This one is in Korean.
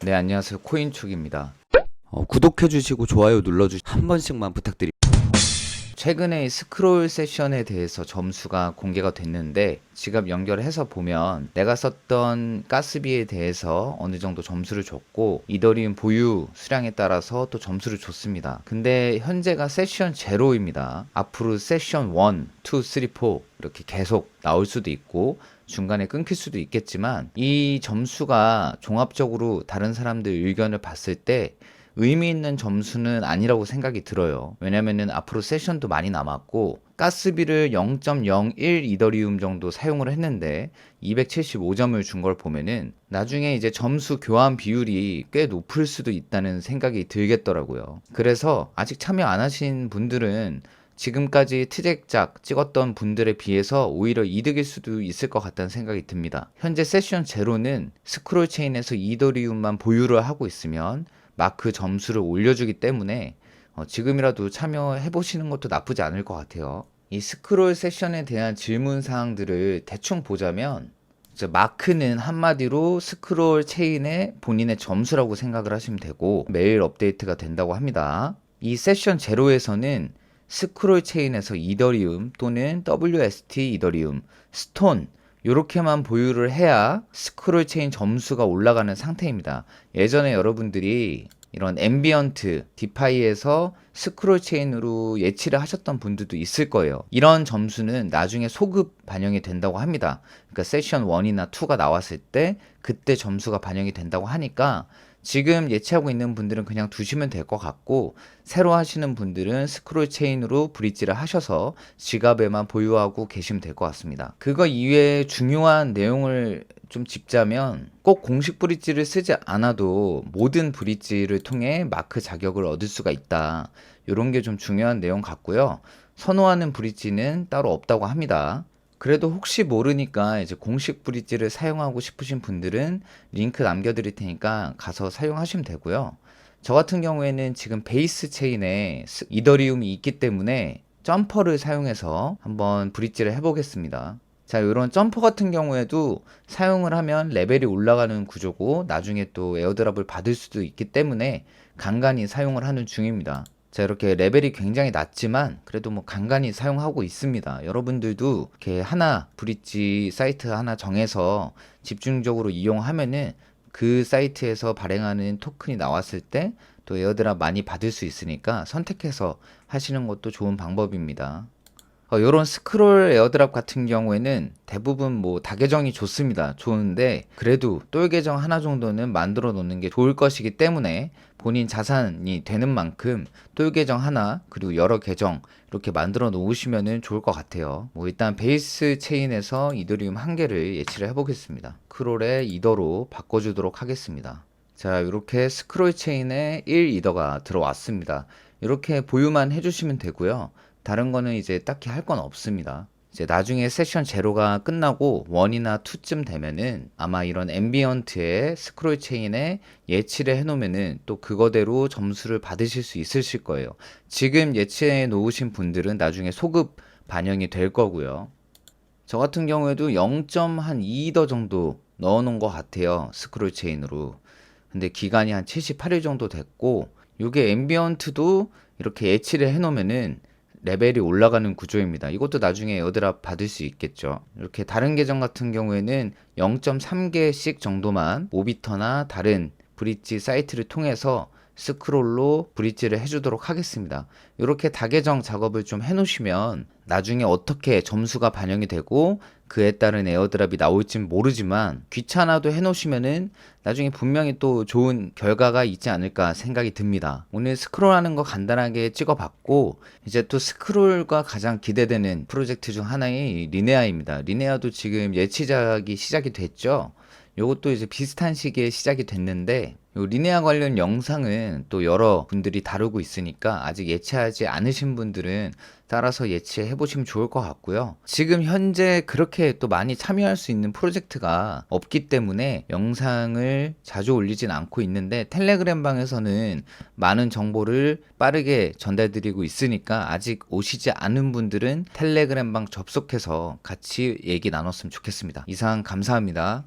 네, 안녕하세요. 코인축입니다. 구독해주시고 좋아요 눌러주시 한 번씩만 부탁드립니다. 최근에 스크롤 세션에 대해서 점수가 공개가 됐는데 지갑 연결해서 보면 내가 썼던 가스비에 대해서 어느 정도 점수를 줬고 이더리움 보유 수량에 따라서 또 점수를 줬습니다. 근데 현재가 세션 제로입니다. 앞으로 세션 1, 2, 3, 4 이렇게 계속 나올 수도 있고 중간에 끊길 수도 있겠지만 이 점수가 종합적으로 다른 사람들 의견을 봤을 때 의미 있는 점수는 아니라고 생각이 들어요. 왜냐면은 앞으로 세션도 많이 남았고 가스비를 0.01 이더리움 정도 사용을 했는데 275점을 준 걸 보면은 나중에 이제 점수 교환 비율이 꽤 높을 수도 있다는 생각이 들겠더라고요. 그래서 아직 참여 안 하신 분들은 지금까지 트랙작 찍었던 분들에 비해서 오히려 이득일 수도 있을 것 같다는 생각이 듭니다. 현재 세션 제로는 스크롤 체인에서 이더리움만 보유를 하고 있으면 마크 점수를 올려주기 때문에 지금이라도 참여해 보시는 것도 나쁘지 않을 것 같아요. 이 스크롤 세션에 대한 질문 사항들을 대충 보자면 마크는 한마디로 스크롤 체인의 본인의 점수라고 생각을 하시면 되고 매일 업데이트가 된다고 합니다. 이 세션 제로에서는 스크롤 체인에서 이더리움 또는 WST 이더리움, 스톤 요렇게만 보유를 해야 스크롤 체인 점수가 올라가는 상태입니다. 예전에 여러분들이 이런 앰비언트, 디파이에서 스크롤 체인으로 예치를 하셨던 분들도 있을 거예요. 이런 점수는 나중에 소급 반영이 된다고 합니다. 그러니까 세션 1이나 2가 나왔을 때 그때 점수가 반영이 된다고 하니까 지금 예치하고 있는 분들은 그냥 두시면 될 것 같고 새로 하시는 분들은 스크롤 체인으로 브릿지를 하셔서 지갑에만 보유하고 계시면 될 것 같습니다. 그거 이외에 중요한 내용을 좀 짚자면 꼭 공식 브릿지를 쓰지 않아도 모든 브릿지를 통해 마크 자격을 얻을 수가 있다. 이런 게 좀 중요한 내용 같고요. 선호하는 브릿지는 따로 없다고 합니다. 그래도 혹시 모르니까 이제 공식 브릿지를 사용하고 싶으신 분들은 링크 남겨드릴 테니까 가서 사용하시면 되고요. 저 같은 경우에는 지금 베이스 체인에 이더리움이 있기 때문에 점퍼를 사용해서 한번 브릿지를 해보겠습니다. 자, 이런 점퍼 같은 경우에도 사용을 하면 레벨이 올라가는 구조고 나중에 또 에어드랍을 받을 수도 있기 때문에 간간히 사용을 하는 중입니다. 자, 이렇게 레벨이 굉장히 낮지만 그래도 뭐 간간히 사용하고 있습니다. 여러분들도 이렇게 하나 브릿지 사이트 하나 정해서 집중적으로 이용하면은 그 사이트에서 발행하는 토큰이 나왔을 때 또 에어드랍 많이 받을 수 있으니까 선택해서 하시는 것도 좋은 방법입니다. 요런 스크롤 에어드랍 같은 경우에는 대부분 뭐 다계정이 좋습니다. 좋은데 그래도 똘 계정 하나 정도는 만들어 놓는 게 좋을 것이기 때문에 본인 자산이 되는 만큼 똘 계정 하나 그리고 여러 계정 이렇게 만들어 놓으시면 좋을 것 같아요. 뭐 일단 베이스 체인에서 이더리움 한 개를 예치를 해보겠습니다. 스크롤의 이더로 바꿔주도록 하겠습니다. 자, 이렇게 스크롤 체인에 1 이더가 들어왔습니다. 이렇게 보유만 해주시면 되고요. 다른 거는 이제 딱히 할 건 없습니다. 이제 나중에 세션 제로가 끝나고 1이나 2쯤 되면은 아마 이런 앰비언트의 스크롤 체인에 예치를 해 놓으면은 또 그거대로 점수를 받으실 수 있으실 거예요. 지금 예치해 놓으신 분들은 나중에 소급 반영이 될 거고요. 저 같은 경우에도 0.2더 정도 넣어 놓은 것 같아요. 스크롤 체인으로. 근데 기간이 한 78일 정도 됐고 요게 앰비언트도 이렇게 예치를 해 놓으면은 레벨이 올라가는 구조입니다. 이것도 나중에 에어드랍 받을 수 있겠죠. 이렇게 다른 계정 같은 경우에는 0.3개씩 정도만 오비터나 다른 브릿지 사이트를 통해서 스크롤로 브릿지를 해주도록 하겠습니다. 이렇게 다계정 작업을 좀 해놓으시면 나중에 어떻게 점수가 반영이 되고 그에 따른 에어드랍이 나올진 모르지만 귀찮아도 해놓으시면은 나중에 분명히 또 좋은 결과가 있지 않을까 생각이 듭니다. 오늘 스크롤하는 거 간단하게 찍어봤고 이제 또 스크롤과 가장 기대되는 프로젝트 중 하나의 리네아입니다. 리네아도 지금 예치작이 시작이 됐죠. 요것도 이제 비슷한 시기에 시작이 됐는데 요 리네아 관련 영상은 또 여러 분들이 다루고 있으니까 아직 예치하지 않으신 분들은 따라서 예치해 보시면 좋을 것 같고요. 지금 현재 그렇게 또 많이 참여할 수 있는 프로젝트가 없기 때문에 영상을 자주 올리진 않고 있는데 텔레그램 방에서는 많은 정보를 빠르게 전달드리고 있으니까 아직 오시지 않은 분들은 텔레그램 방 접속해서 같이 얘기 나눴으면 좋겠습니다. 이상 감사합니다.